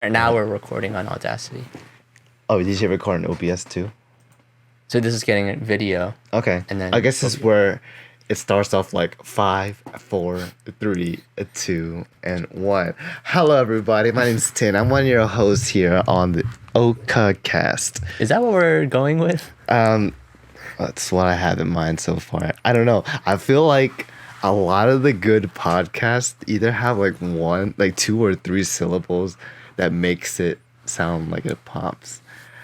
And now we're recording on Audacity. Oh, did you record on OBS too? So this is getting a video. Okay. And then I guess this is where it starts off like 5, 4, 3, 2, and 1. Hello, everybody. My name's Thinh. I'm one of your hosts here on the Oh Kuh Cast. Is that what we're going with? That's what I have in mind so far. I don't know. I feel like a lot of the good podcasts either have like 2 or 3 syllables that makes it sound like it pops.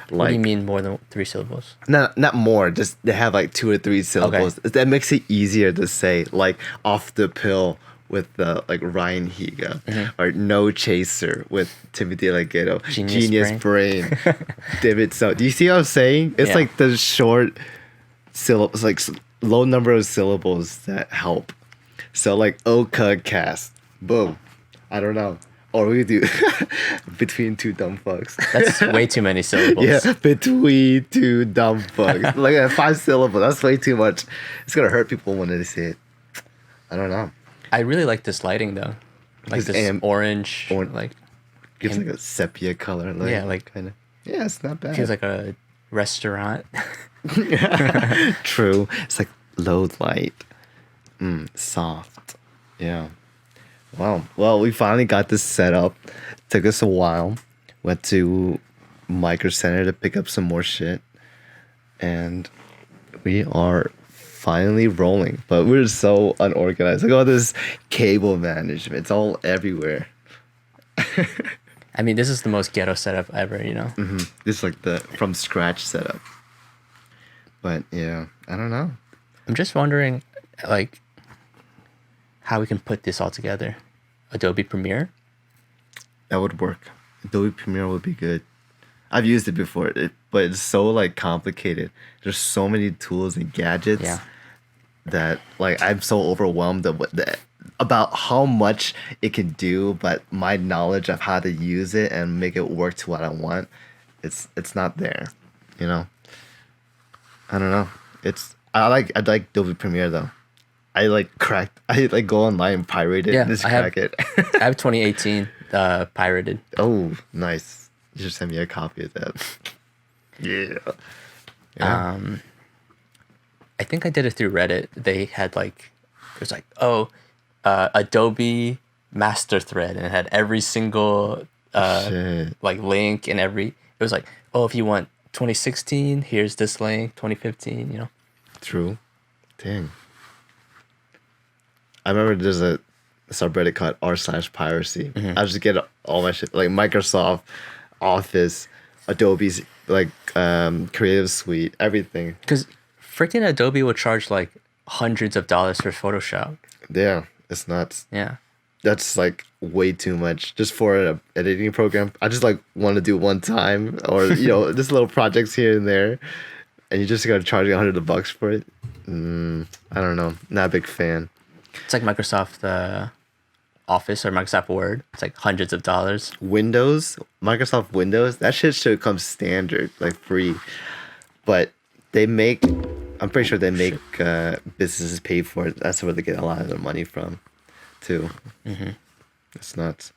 What do you mean more than 3 syllables? Not more, just they have like 2 or 3 syllables. Okay. That makes it easier to say, like Off the Pill with like Ryan Higa, or No Chaser with Timothy Legato, Genius Brain, David. So do you see what I'm saying? It's Yeah. like the short syllables, like low number of syllables that help. So like Oh Kuh Cast, boom. I don't know. Or we do between 2 dumb fucks. That's way too many syllables. Yeah, between 2 dumb fucks. Like 5 syllables. That's way too much. It's gonna hurt people when they say it. I don't know. I really like this lighting though. Like this orange, like Gives like a sepia color. Like, yeah, like kind of. Yeah, it's not bad. feels like a restaurant. True. It's like low light, soft. Yeah. Wow. Well, we finally got this set up. Took us a while. Went to Micro Center to pick up some more shit. And we are finally rolling. But we're so unorganized. Look at all this cable management. It's all everywhere. I mean, this is the most ghetto setup ever, you know? This is like the from scratch setup. But yeah, I don't know. I'm just wondering, like, how we can put this all together. Adobe Premiere? That would work. Adobe Premiere would be good. I've used it before, but it's so like complicated. There's so many tools and gadgets that like I'm so overwhelmed about how much it can do, but my knowledge of how to use it and make it work to what I want, it's not there. You know. I don't know. I like Adobe Premiere though. I go online and pirate it and just crack it. I have 2018 pirated. Oh, nice. You should send me a copy of that. Yeah. I think I did it through Reddit. They had like, it was like, Adobe master thread, and it had every single like link and it was like, if you want 2016, here's this link, 2015, you know. True. Dang. I remember there's a subreddit called r/piracy. I just get all my shit like Microsoft Office, Adobe's like Creative Suite, everything. Because freaking Adobe will charge like hundreds of dollars for Photoshop. Yeah, it's nuts. Yeah. That's like way too much just for an editing program. I just like want to do one time, or just little projects here and there, and you just gotta charge $100 for it. I don't know. Not a big fan. It's like Microsoft Office or Microsoft Word. It's like hundreds of dollars. Microsoft Windows, that shit should come standard, like free. But I'm pretty sure they make businesses pay for it. That's where they get a lot of their money from, too. It's nuts.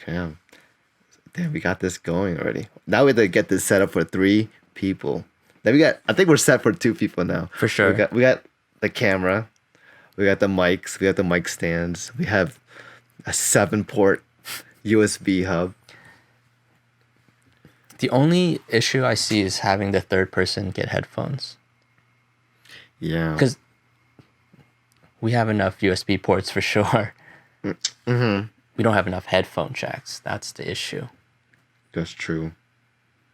Okay. Damn, we got this going already. Now we have to get this set up for 3 people. Then I think we're set for 2 people now. For sure. We got the camera. We got the mics. We got the mic stands. We have a 7-port USB hub. The only issue I see is having the third person get headphones. Yeah. Because we have enough USB ports for sure. We don't have enough headphone jacks. That's the issue. That's true.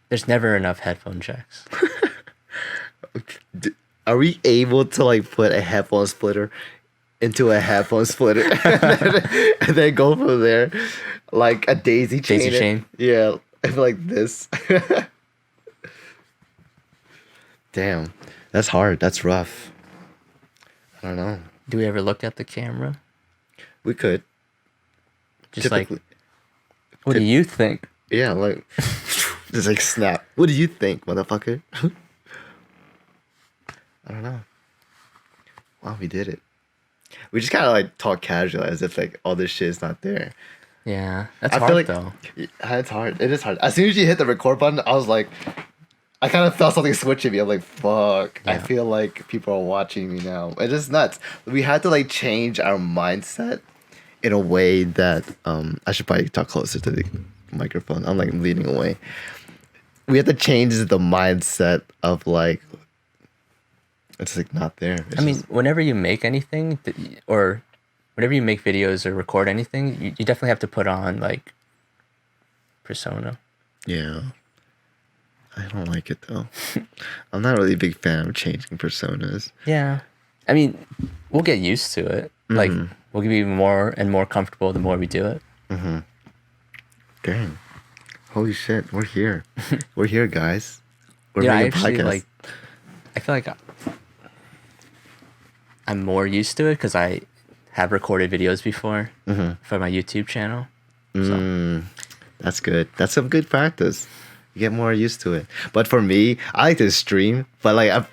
There's never enough headphone jacks. Are we able to like put a headphone splitter into a headphone splitter and then go from there like a daisy chain? Daisy chain? Yeah, like this. Damn, that's hard. That's rough. I don't know. Do we ever look at the camera? We could. Just like, what do you think? Yeah, like, just like snap. What do you think, motherfucker? I don't know. Wow, we did it. We just kind of like talk casual as if like all this shit is not there. Yeah, that's I hard feel like though. it's hard. It is hard. As soon as you hit the record button, I was like, I kind of felt something switch in me. I'm like, fuck. I Yeah. feel like people are watching me now. It is nuts. We had to like change our mindset in a way that I should probably talk closer to the microphone. I'm like leaning away. We had to change the mindset of like it's like not there. It's I mean, just- whenever you make anything, or whenever you make videos or record anything, you definitely have to put on like persona. yeah. I don't like it though. I'm not really a big fan of changing personas. Yeah. I mean, we'll get used to it. Like, we'll be more and more comfortable the more we do it. Dang. Holy shit, we're here. We're here, guys. We're Yeah, I making a actually podcast. I feel like I'm more used to it because I have recorded videos before for my YouTube channel. So. That's good. That's some good practice. You get more used to it. But for me, I like to stream, but like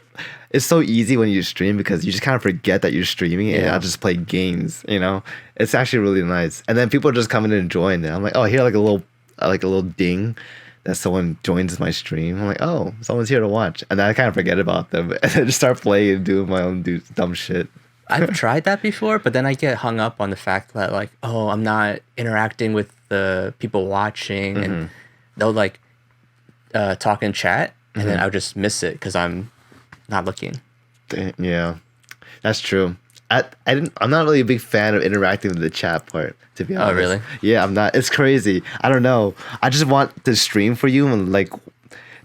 it's so easy when you stream because you just kind of forget that you're streaming and I'll just play games, you know? It's actually really nice. And then people just come in and join it. I'm like, oh, here like a little ding that someone joins my stream. I'm like, oh, someone's here to watch. And then I kind of forget about them and then just start playing and doing my own dumb shit. I've tried that before, but then I get hung up on the fact that like, oh, I'm not interacting with the people watching, and they'll like talk in chat, and then I'll just miss it because I'm not looking. Yeah, that's true. I'm not really a big fan of interacting with the chat part, to be honest. Oh, really? Yeah, I'm not. It's crazy. I don't know. I just want to stream for you and like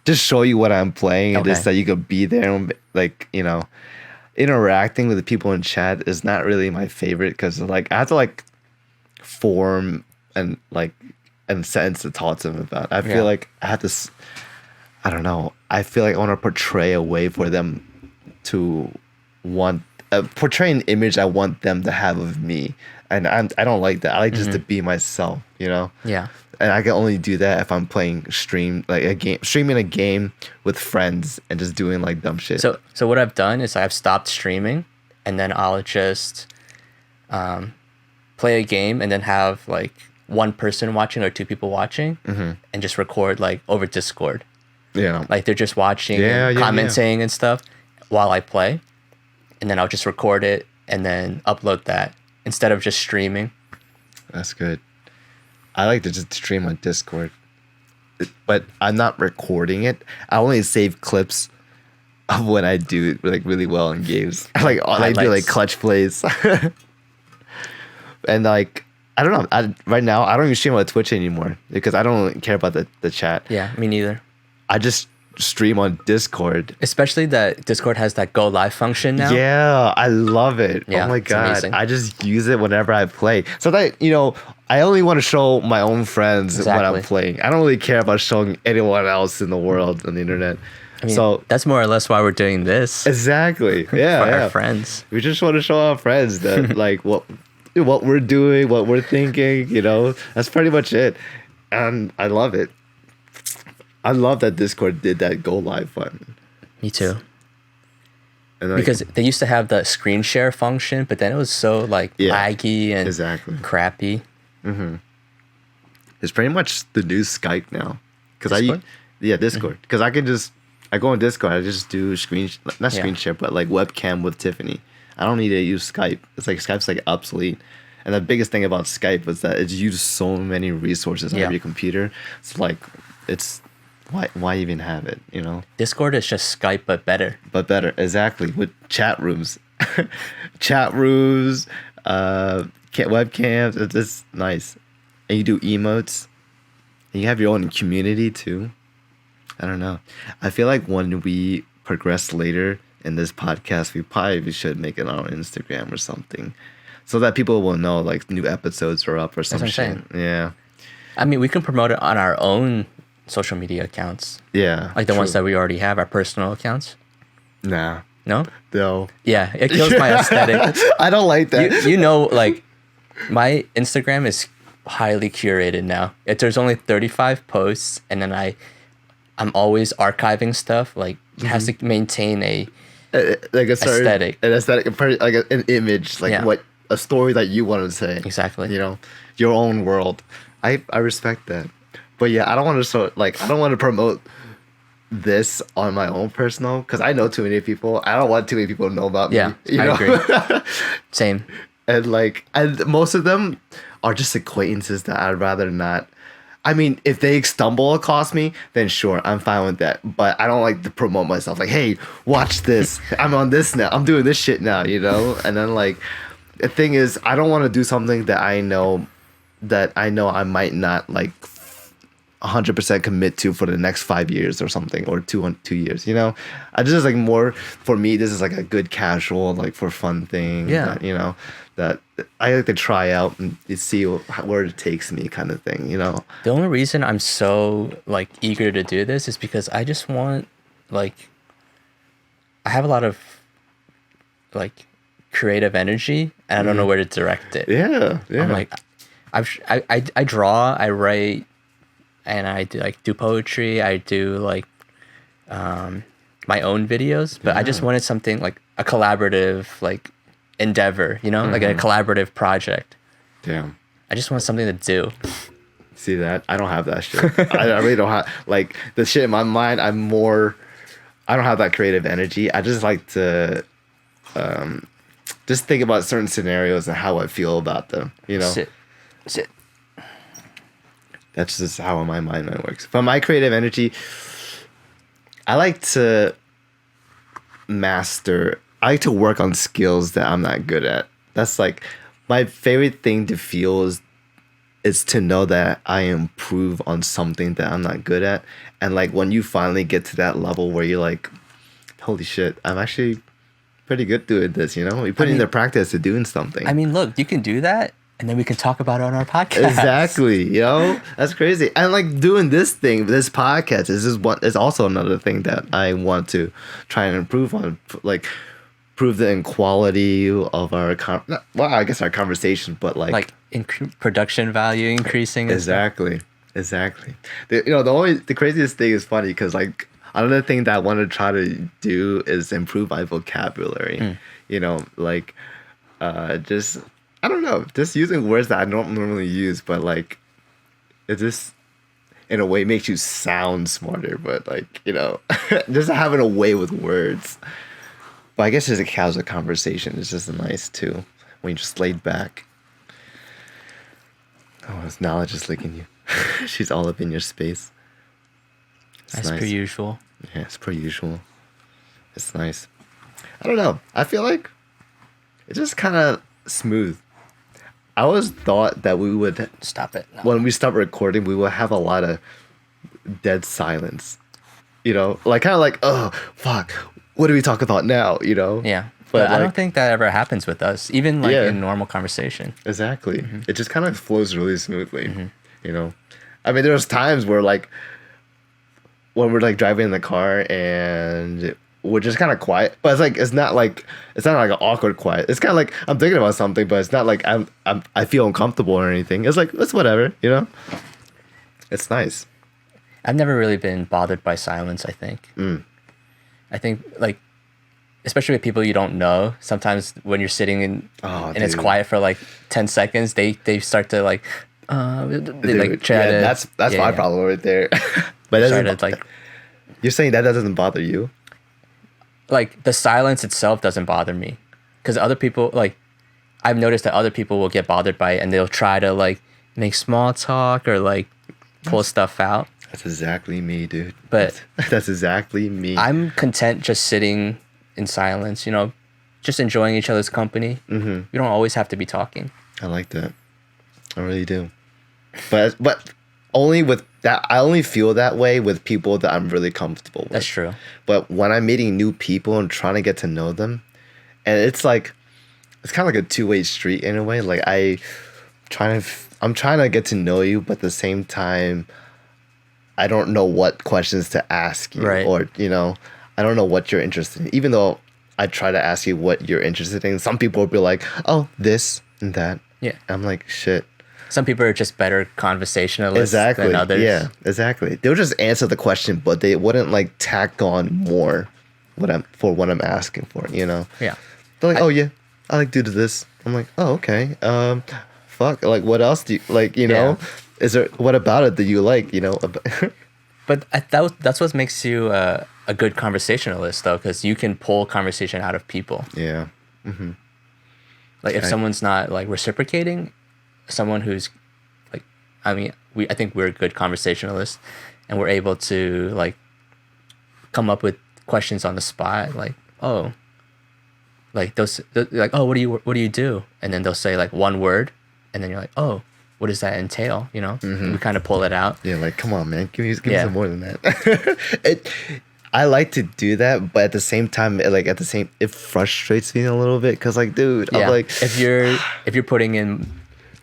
just show you what I'm playing and just that you could be there and like, you know, interacting with the people in chat is not really my favorite because like I have to like form and like and sense to talk to them about. I feel like I have to. I don't know. I feel like I want to portray a way for them to want portray an image I want them to have of me, and I don't like that. I like just to be myself, you know. Yeah. And I can only do that if I'm playing streaming a game with friends and just doing like dumb shit. So what I've done is I've stopped streaming, and then I'll just play a game and then have like one person watching or two people watching, and just record like over Discord. Yeah. Like they're just watching, and commenting and stuff while I play, and then I'll just record it and then upload that instead of just streaming. That's good. I like to just stream on Discord, but I'm not recording it. I only save clips of when I do like really well in games. Like I do like clutch plays, and like I don't know. Right now I don't even stream on Twitch anymore because I don't care about the chat. Yeah, me neither. I just stream on Discord. Especially that Discord has that go live function now. Yeah, I love it. Yeah, oh my god. amazing. I just use it whenever I play. So that, you know, I only want to show my own friends what I'm playing. I don't really care about showing anyone else in the world on the internet. I mean, so that's more or less why we're doing this. Exactly. Yeah. For our friends. We just want to show our friends that like what we're doing, what we're thinking, you know. That's pretty much it. And I love it. I love that Discord did that go live button. Me too. And like, because they used to have the screen share function, but then it was so like laggy and crappy. It's pretty much the new Skype now. Discord? Discord. Because I go on Discord, I just do screen share, but like webcam with Tiffany. I don't need to use Skype. It's like Skype's like obsolete. And the biggest thing about Skype was that it's used so many resources on every computer. It's like why even have it, you know? Discord is just Skype, but better. But better, exactly. With chat rooms. Webcams, it's nice. And you do emotes. And you have your own community too. I don't know. I feel like when we progress later in this podcast, we probably should make it on Instagram or something. So that people will know like new episodes are up or some shit. Yeah. I mean, we can promote it on our own social media accounts. Yeah. Like the ones that we already have, our personal accounts. Nah. No? No. Yeah, it kills my aesthetic. I don't like that. You know, like my Instagram is highly curated now. There's only 35 posts, and then I'm always archiving stuff. Like it has to maintain a like a certain aesthetic. an aesthetic, like an image, like a story that you want to say. Exactly. You know, your own world. I respect that. But yeah, I don't want to promote this on my own personal, because I know too many people. I don't want too many people to know about me. Yeah, I agree. Same. And most of them are just acquaintances that I'd rather not. I mean, if they stumble across me, then sure, I'm fine with that. But I don't like to promote myself. Like, hey, watch this. I'm on this now. I'm doing this shit now, you know? And then, like, the thing is, I don't want to do something that I know I might not, like, 100% commit to for the next 5 years or something, or 2 years, you know? I just, like, more, for me, this is, like, a good casual, like, for fun thing. Yeah. That, you know, that I like to try out and see where it takes me, kind of thing, you know? The only reason I'm so, like, eager to do this is because I just want, like, I have a lot of, like, creative energy, and I don't know where to direct it. Yeah. I'm like, I draw, I write, and I do poetry. I do, like, my own videos, but I just wanted something like a collaborative, like, endeavor, you know, like a collaborative project. Damn. I just want something to do. See that? I don't have that shit. I really don't have, like, the shit in my mind. I don't have that creative energy. I just like to just think about certain scenarios and how I feel about them, you know? Sit. That's just how my mind works. But my creative energy, I like to work on skills that I'm not good at. That's, like, my favorite thing to feel is to know that I improve on something that I'm not good at. And, like, when you finally get to that level where you're like, holy shit, I'm actually pretty good doing this, you know? You put into practice to doing something. I mean, look, you can do that, and then we can talk about it on our podcast. Exactly, yo, that's crazy. And, like, doing this podcast is also another thing that I want to try and improve on, like, prove the inequality of our our conversation, but like production value increasing. Exactly. The craziest thing is funny because, like, another thing that I want to try to do is improve my vocabulary. You know, like, just, I don't know, just using words that I don't normally use, but, like, it just in a way makes you sound smarter. But, like, you know, just having a way with words. But I guess it's a casual conversation. It's just nice too when you're just laid back. Oh, it's knowledge is licking you. She's all up in your space. As per usual. Yeah, it's per usual. It's nice. I don't know. I feel like it's just kind of smooth. I always thought that we would stop it. When we start recording, we will have a lot of dead silence. You know, like, kind of like, oh fuck, what do we talk about now? You know? Yeah. But I don't think that ever happens with us, even like in normal conversation. Exactly. Mm-hmm. It just kind of flows really smoothly. You know, I mean, there's times where, like, when we're, like, driving in the car and we're just kind of quiet, but it's not like an awkward quiet. It's kind of like I'm thinking about something, but it's not like I feel uncomfortable or anything. It's like, it's whatever, you know. It's nice. I've never really been bothered by silence. I think. I think, like, especially with people you don't know, sometimes when you're sitting and it's quiet for like 10 seconds, they start to like try to. That's my problem right there. But that's like, you're saying that doesn't bother you? Like, the silence itself doesn't bother me, because other people, like, I've noticed that other people will get bothered by it and they'll try to, like, make small talk or, like, pull stuff out. That's exactly me, dude. But that's exactly me. I'm content just sitting in silence, you know, just enjoying each other's company. You don't always have to be talking. I like that. I really do. But only with that, I only feel that way with people that I'm really comfortable with. That's true. But when I'm meeting new people and trying to get to know them, and it's like, it's kind of like a two-way street in a way. Like, I'm trying to get to know you, but at the same time, I don't know what questions to ask you, right. Or, you know, I don't know what you're interested in. Even though I try to ask you what you're interested in, some people will be like, oh, this and that. Yeah. I'm like, shit. Some people are just better conversationalists than others. Yeah, exactly. They'll just answer the question, but they wouldn't, like, tack on more what I'm asking for, you know? Yeah. They're like, oh, yeah, I like do this. I'm like, oh, okay. Fuck. Like, what else do you like? You know, is there what about it that you like? You know, But that's what makes you a good conversationalist, though, because you can pull conversation out of people. yeah. Like if someone's not like reciprocating, someone who's like, I mean, I think we're good conversationalists, and we're able to like come up with questions on the spot, like, oh, like like, oh, what do you do? And then they'll say like one word, and then you're like, oh, what does that entail? You know, we kind of pull it out. Yeah, like, come on, man, give me some more than that. I like to do that, but at the same time, it frustrates me a little bit because, like, dude, I'm like, if you're putting in,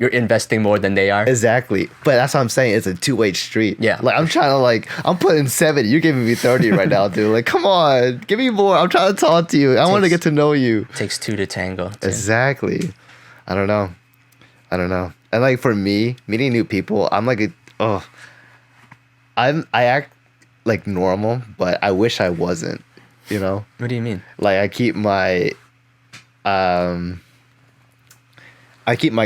you're investing more than they are. Exactly, but that's what I'm saying. It's a two-way street. Yeah, like I'm trying to I'm putting 70. You're giving me 30 right now, dude. Like, come on, give me more. I'm trying to talk to you. I want to get to know you. Takes two to tango. Too. Exactly. I don't know. And like for me, meeting new people, I'm like, I act like normal, but I wish I wasn't. You know. What do you mean? Like I keep my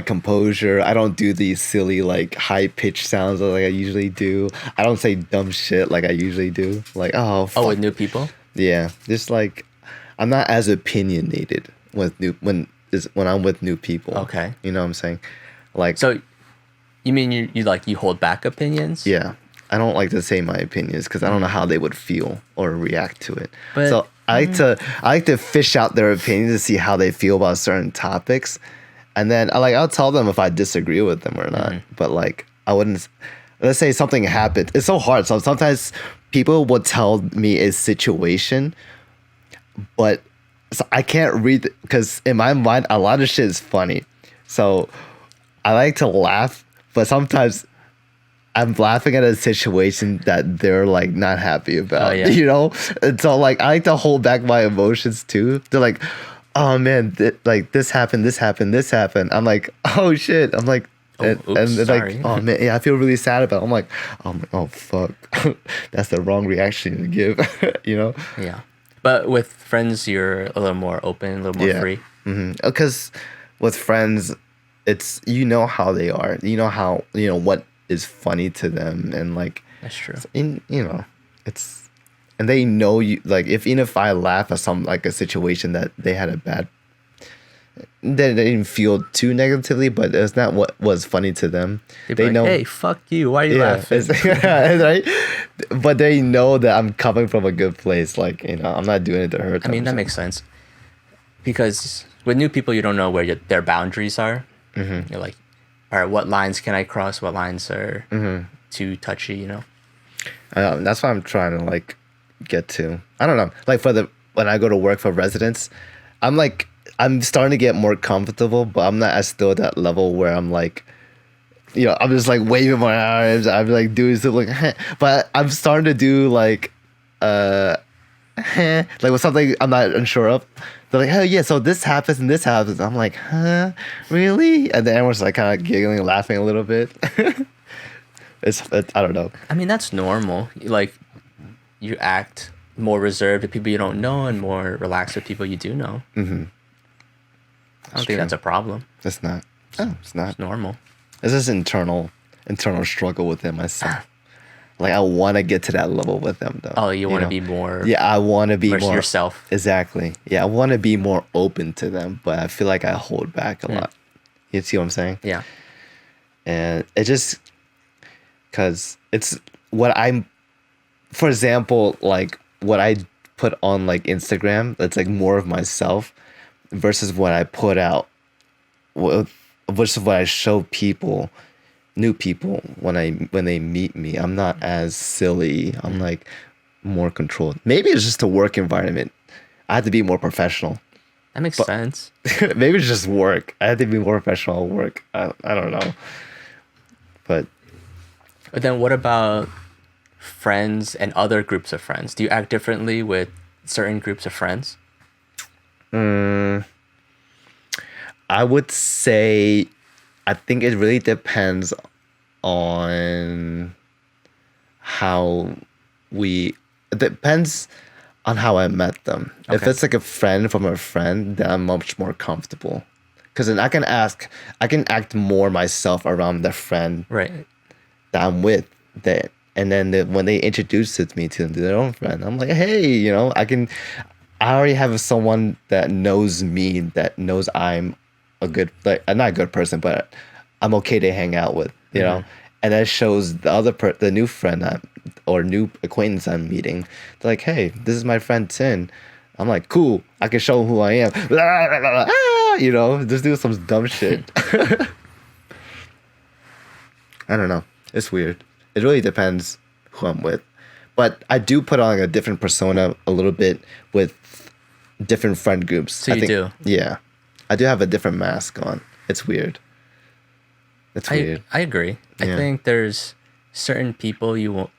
composure. I don't do these silly like high pitched sounds like I usually do. I don't say dumb shit like I usually do. Like fuck. With new people. Yeah, just like I'm not as opinionated with when I'm with new people. Okay, you know what I'm saying? Like, so you mean you hold back opinions? Yeah, I don't like to say my opinions because I don't know how they would feel or react to it. But, so I like to fish out their opinions to see how they feel about certain topics. And then I'll tell them if I disagree with them or not. But like I wouldn't. Let's say something happened. It's so hard. So sometimes people will tell me a situation, but I can't read because in my mind a lot of shit is funny. So I like to laugh, but sometimes I'm laughing at a situation that they're like not happy about. You know, and so like I like to hold back my emotions too. They're like, oh man, like this happened. I'm like, oh shit. I'm like, and like, oh man, yeah, I feel really sad about it. I'm like, oh fuck, that's the wrong reaction to give, you know? Yeah, but with friends, you're a little more open, a little more free. Because with friends, it's how they are. You know how what is funny to them, and like that's true. It's. And they know you, like, even if I laugh at a situation that they had a bad, they didn't feel too negatively, but it's not what was funny to them. They know, hey, fuck you, why are you laughing? Right? But they know that I'm coming from a good place. Like, I'm not doing it to hurt them. I mean, that makes sense. Because with new people, you don't know where their boundaries are. You're like, all right, what lines can I cross? What lines are too touchy, That's why I'm trying to, like, get to. I don't know, like when I go to work for residents, I'm starting to get more comfortable, but I'm not still at that level where I'm like, I'm just like waving my arms, I'm like doing stuff like but I'm starting to do like like with something I'm not unsure of. They're like, oh yeah, so this happens and this happens. I'm like, huh, really? And then everyone's like kind of giggling and laughing a little bit. it's I don't know, I mean, that's normal. Like, you act more reserved with people you don't know and more relaxed with people you do know. I don't think that's a problem. It's not. Oh, it's not. It's normal. It's just internal struggle within myself. Like I want to get to that level with them, though. Oh, you want to be more. Yeah, I want to be more yourself. Exactly. Yeah, I want to be more open to them, but I feel like I hold back a lot. You see what I'm saying? Yeah. And it just because it's what I'm. For example, like what I put on like Instagram, that's like more of myself versus what I put out, versus what I show people, new people when they meet me. I'm not as silly. I'm like more controlled. Maybe it's just a work environment. I have to be more professional. That makes sense. Maybe it's just work. I have to be more professional at work. I don't know. But then what about friends and other groups of friends? Do you act differently with certain groups of friends? I would say I think it really depends on it depends on how I met them. If Okay. it's like a friend from a friend, then I'm much more comfortable. Because then I can act more myself around the friend Right. that I'm with. And then when they introduce it to me to their own friend, I'm like, hey, I already have someone that knows me, that knows I'm a good, like, I'm not a good person, but I'm okay to hang out with, and that shows the new friend or new acquaintance I'm meeting. They're like, hey, this is my friend Thinh. I'm like, cool, I can show who I am. Just do some dumb shit. I don't know. It's weird. It really depends who I'm with. But I do put on a different persona a little bit with different friend groups. So I you think, do? Yeah. I do have a different mask on. It's weird. It's weird. I agree. I Yeah. think there's certain people you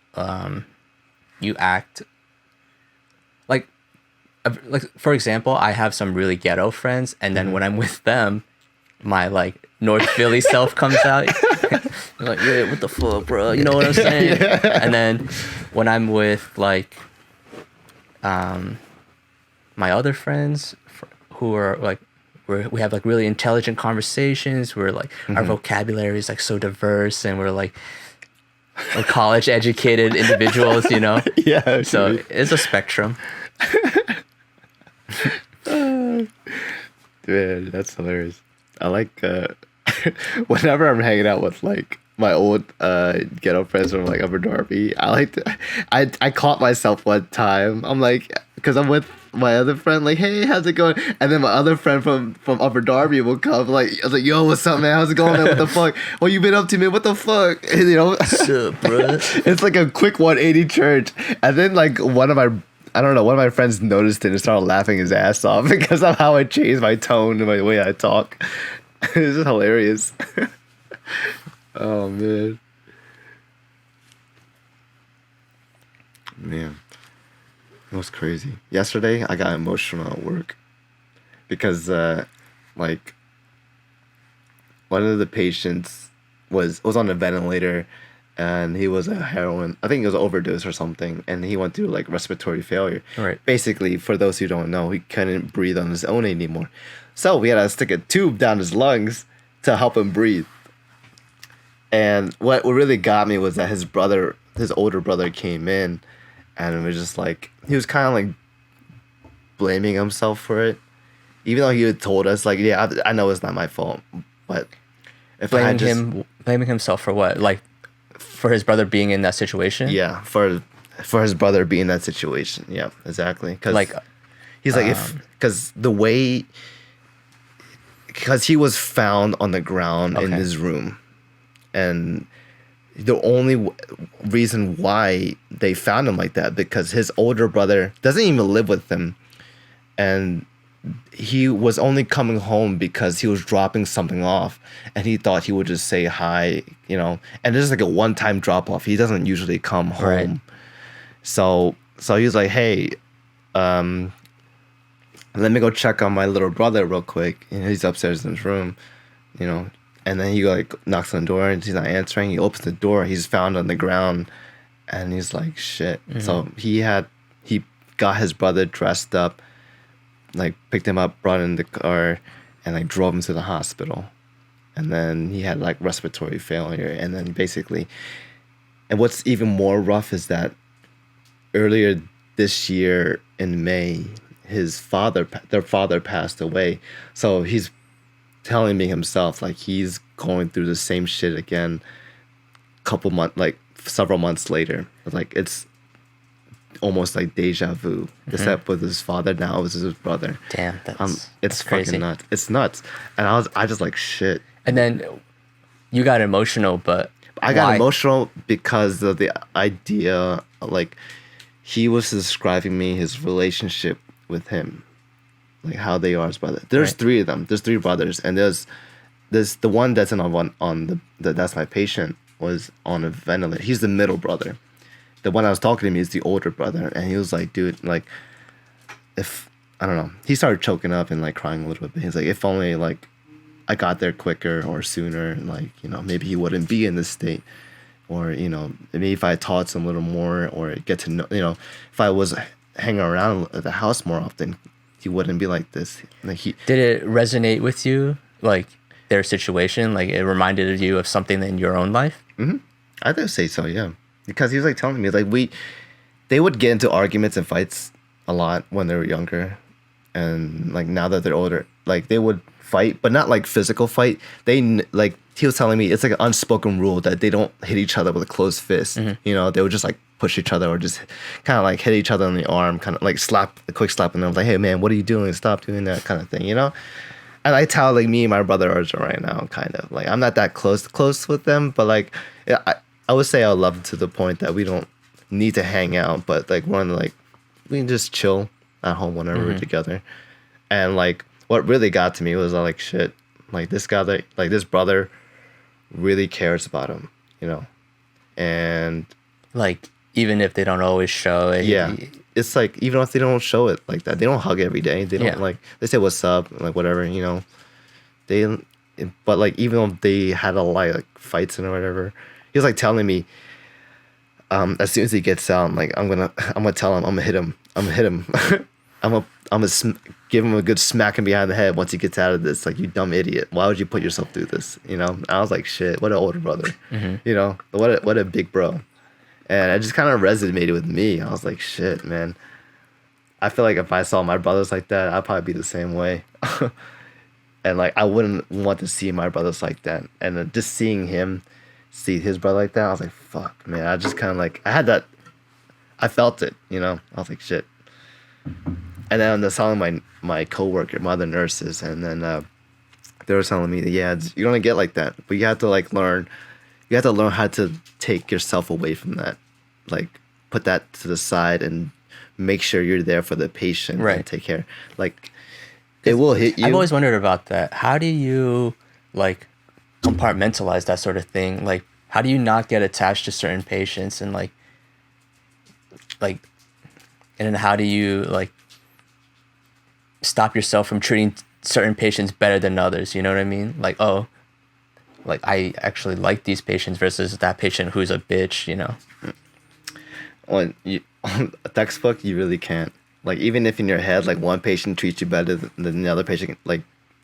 act like for example, I have some really ghetto friends, and then when I'm with them, my like North Philly self comes out. They're like, yeah, what the fuck, bro? You know what I'm saying? And then when I'm with like my other friends who are like we have like really intelligent conversations. We're like our vocabulary is like so diverse, and we're college educated individuals, Yeah. So it's a spectrum. Dude, that's hilarious. I like whenever I'm hanging out with like my old ghetto friends from like Upper Darby, I caught myself one time. I'm like, because I'm with my other friend, like, hey, how's it going? And then my other friend from Upper Darby will come, like, I was like, yo, what's up, man? How's it going, man? What the fuck? What you been up to, man? What the fuck? And, What's up, bro? it's like a quick 180 change. And then like one of my friends noticed it and started laughing his ass off because of how I changed my tone and my way I talk. This is hilarious. Oh, man. Man. It was crazy. Yesterday, I got emotional at work because, like, one of the patients was on a ventilator, and he was a heroin. I think it was an overdose or something, and he went through like respiratory failure. Right. Basically, for those who don't know, he couldn't breathe on his own anymore, so we had to stick a tube down his lungs to help him breathe. And what really got me was that his older brother, came in, and it was just like he was kind of like blaming himself for it, even though he had told us like, yeah, I know it's not my fault, but if blaming himself for what? Like for his brother being in that situation? Yeah, for his brother being in that situation. Yeah, exactly. Because like he's like because he was found on the ground in his room, and the only reason why they found him like that because his older brother doesn't even live with him, and he was only coming home because he was dropping something off, and he thought he would just say hi, and this is like a one-time drop off. He doesn't usually come home. Right. So he was like, hey, let me go check on my little brother real quick. He's upstairs in his room, and then he like knocks on the door and he's not answering. He opens the door. He's found on the ground, and he's like, shit. Mm-hmm. So he got his brother dressed up, like picked him up, brought him in the car, and like drove him to the hospital. And then he had like respiratory failure. And then basically, and what's even more rough is that earlier this year in May, their father passed away. So he's telling me himself like he's going through the same shit again several months later. Like it's almost like deja vu, except with his father. Now this is his brother. Damn, it's crazy. Fucking nuts. It's nuts. And I just like shit. And then you got emotional, but I got emotional because of the idea, like he was describing me his relationship with him, like how they are as brothers. There's three of them. There's three brothers, and there's the one that's that's my patient was on a ventilator. He's the middle brother. The one I was talking to me is the older brother, and he was like, dude, like, if, I don't know, he started choking up and like crying a little bit. He's like, if only like I got there quicker or sooner, and like, maybe he wouldn't be in this state, or maybe if I taught him a little more or get to know, if hang around at the house more often, he wouldn't be like this. Like Did it resonate with you, like their situation? Like it reminded you of something in your own life? Mm-hmm. I would say so, yeah. Because he was like telling me like they would get into arguments and fights a lot when they were younger, and like now that they're older, like they would fight, but not like physical fight. Like he was telling me it's like an unspoken rule that they don't hit each other with a closed fist. You know, they would just like push each other or just kind of like hit each other on the arm, kind of like slap a quick slap, and them like, hey man, what are you doing? Stop doing that kind of thing, you know. And I tell like me and my brother are right now, kind of like I'm not that close with them, but like I would say I love to the point that we don't need to hang out, but like we can just chill at home whenever we're together. And like what really got to me was like shit, like this guy, like this brother really cares about him, you know. And like even if they don't always show it. Yeah. It's like even if they don't show it like that, they don't hug every day. They don't like they say what's up, like whatever, you know. But like even though they had a lot of like fights and whatever, he was like telling me, as soon as he gets out, I'm gonna tell him, I'm gonna hit him, I'm gonna give him a good smacking behind the head once he gets out of this. Like, you dumb idiot, why would you put yourself through this? You know. I was like, shit, what an older brother, you know, what a big bro. And it just kind of resonated with me. I was like, shit, man. I feel like if I saw my brothers like that, I'd probably be the same way. And like, I wouldn't want to see my brothers like that. And then just seeing him see his brother like that, I was like, fuck, man. I just kind of like, I felt it, you know. I was like, shit. And then I was telling my coworker, my other nurses, and then they were telling me that, yeah, you're gonna get like that, but you have to like learn. You have to learn how to take yourself away from that, like put that to the side and make sure you're there for the patient and take care. Like, it will hit you. I've always wondered about that. How do you like compartmentalize that sort of thing? Like, how do you not get attached to certain patients and like, and then how do you like stop yourself from treating certain patients better than others? You know what I mean? Like, oh, like I actually like these patients versus that patient who's a bitch, you know? On a textbook, you really can't. Like, even if in your head, like, one patient treats you better than the other patient, like,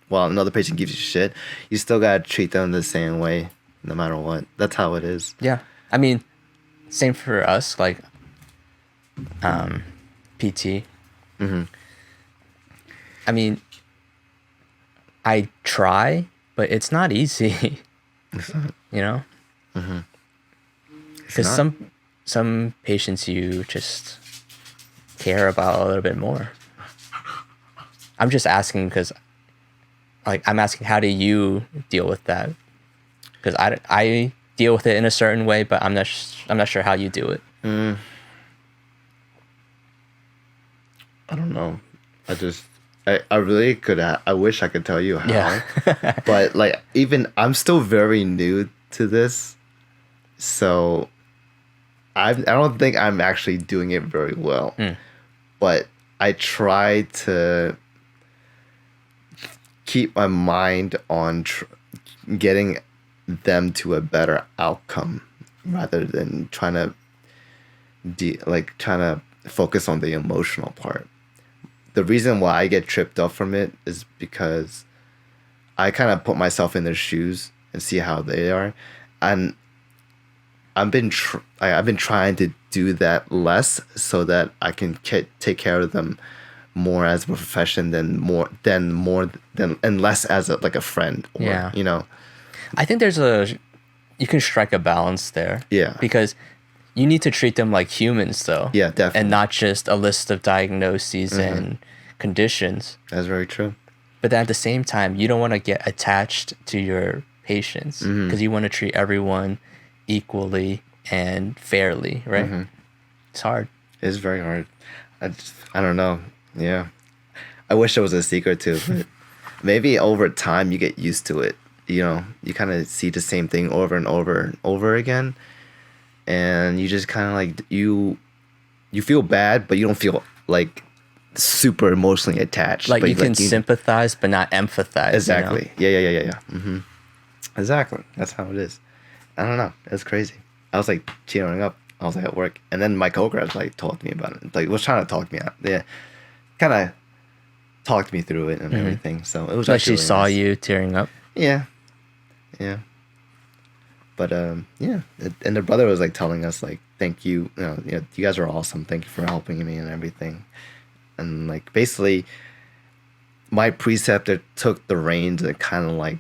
while another patient gives you shit, you still gotta treat them the same way, no matter what. That's how it is. Yeah. I mean, same for us, like, PT. I mean, I try, but it's not easy. It's not. You know? Because some patients you just care about a little bit more. I'm just asking because, like, I'm asking how do you deal with that? Because I deal with it in a certain way, but I'm not sure how you do it. I don't know. I really could. I wish I could tell you how. Yeah. But like, even I'm still very new to this, so I don't think I'm actually doing it very well. But I try to keep my mind on getting them to a better outcome rather than trying to focus on the emotional part. The reason why I get tripped up from it is because I kind of put myself in their shoes and see how they are, and I've been trying to do that less so that I can take care of them more as a profession than less as a friend. Or, you know. I think you can strike a balance there. Yeah. Because you need to treat them like humans, though. Yeah, definitely. And not just a list of diagnoses and conditions. That's very true. But then at the same time, you don't want to get attached to your patients because you want to treat everyone equally and fairly, right? It's hard. It's very hard. I don't know. Yeah. I wish there was a secret to it, but maybe over time you get used to it. You know, you kind of see the same thing over and over and over again. And you just kind of like, you feel bad, but you don't feel like super emotionally attached. Like, but you can sympathize, but not empathize. Exactly. You know? Yeah. Exactly. That's how it is. I don't know. It's crazy. I was like cheering up I was like at work, and then my coworker like talked to me about it. Like was trying to talk me out. Yeah, kind of talked me through it and everything. So it was like actually she really saw nice. you tearing up. Yeah, yeah. But and the brother was like telling us like, thank you, you guys are awesome. Thank you for helping me and everything. And like basically, my preceptor took the reins and kind of like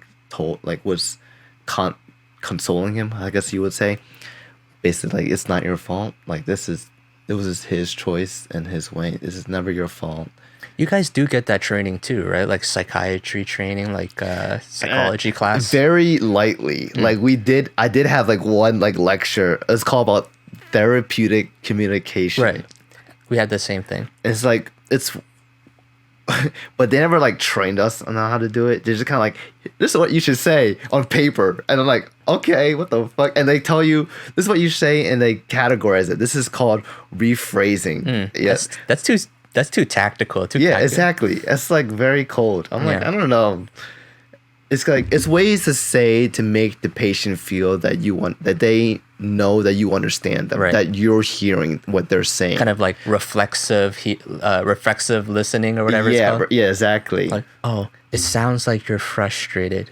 was consoling him, I guess you would say. Basically, like, it's not your fault. Like it was his choice and his way. This is never your fault. You guys do get that training too, right? Like psychiatry training, like psychology class. Very lightly. Like I did have like one like lecture. It's called about therapeutic communication. Right. We had the same thing. It's like but they never like trained us on how to do it. They're just kind of like, this is what you should say on paper, and I'm like, okay, what the fuck? And they tell you this is what you say, and they categorize it. This is called rephrasing. Yes, that's too tactical. Exactly. It's like very cold. I'm like, I don't know. It's like it's ways to say to make the patient feel that they know that you understand them, that you're hearing what they're saying. Kind of like reflexive listening or whatever it's called. Yeah, exactly. Like, oh, it sounds like you're frustrated.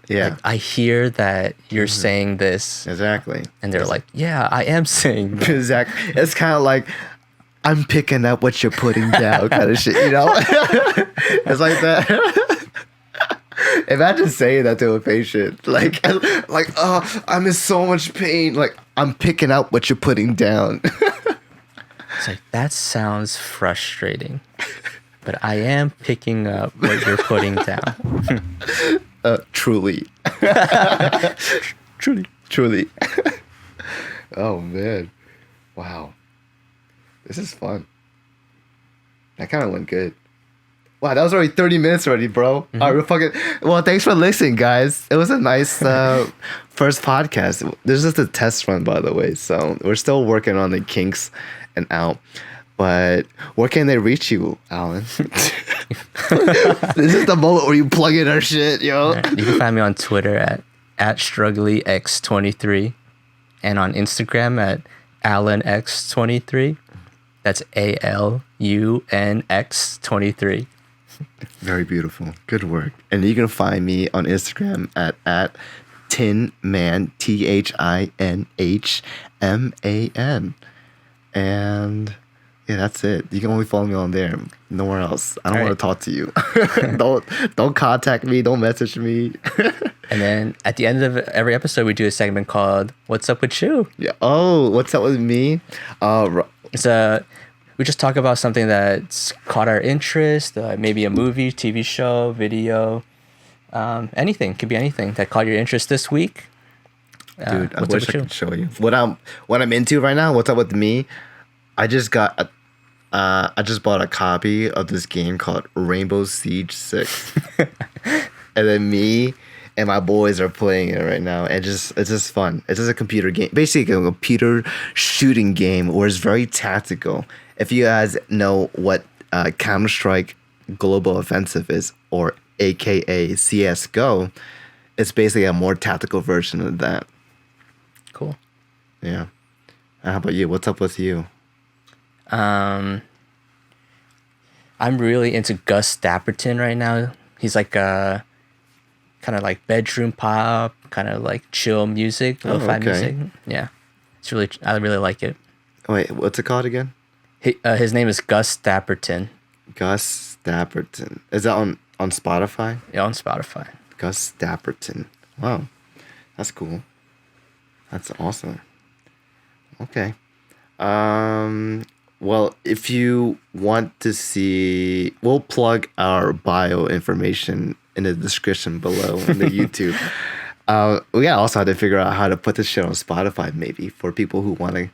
Yeah. Like, I hear that you're saying this. Exactly. And they're like, yeah, I am saying that. Exactly. It's kind of like, I'm picking up what you're putting down kind of shit, you know? It's like that. Imagine saying that to a patient. Like, oh, I'm in so much pain. Like, I'm picking up what you're putting down. It's like, that sounds frustrating. But I am picking up what you're putting down. Truly. Truly. Oh, man. Wow. This is fun. That kind of went good. Wow, that was already 30 minutes already, bro. All right, well, thanks for listening, guys. It was a nice first podcast. This is just a test run, by the way. So we're still working on the kinks and out. But where can they reach you, Alan? This is the moment where you plug in our shit, yo. Right. You can find me on Twitter at StrugglyX23 and on Instagram at AlanX23. That's ALUNX23. Very beautiful. Good work. And you can find me on Instagram at Thinman, THINHMAN. And yeah, that's it. You can only follow me on there. Nowhere else. I don't want to talk to you. Don't contact me. Don't message me. And then at the end of every episode, we do a segment called "What's Up with You?" Yeah. Oh, what's up with me? We just talk about something that's caught our interest, maybe a movie, TV show, video, anything. Could be anything that caught your interest this week. Dude, I wish I could show you what I'm into right now. What's up with me? I just bought a copy of this game called Rainbow Siege 6. And then me and my boys are playing it right now. And it's just fun. It's just a computer game. Basically a computer shooting game where it's very tactical. If you guys know what Counter-Strike Global Offensive is, or AKA CSGO, it's basically a more tactical version of that. Cool. Yeah. How about you? What's up with you? I'm really into Gus Dapperton right now. He's like kind of like bedroom pop, kind of like chill music, lo-fi music. Yeah, I really like it. Wait, what's it called again? His name is Gus Dapperton. Gus Dapperton. Is that on Spotify? Yeah, on Spotify. Gus Dapperton. Wow, that's cool. That's awesome. Okay. Well, if you want to see, we'll plug our bio information in the description below in the YouTube. We also had to figure out how to put this shit on Spotify, maybe for people who want to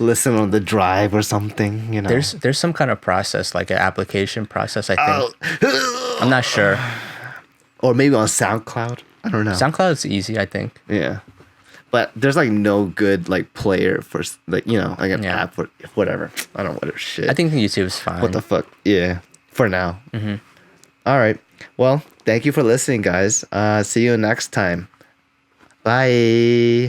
listen on the drive or something. You know, there's some kind of process, like an application process. I think. I'm not sure. Or maybe on SoundCloud. I don't know. SoundCloud's easy, I think. Yeah. But there's like no good like player for like, you know, like an app for whatever. I don't know what shit. I think YouTube's fine. What the fuck? Yeah. For now. Mm-hmm. All right. Well, thank you for listening, guys. See you next time. Bye.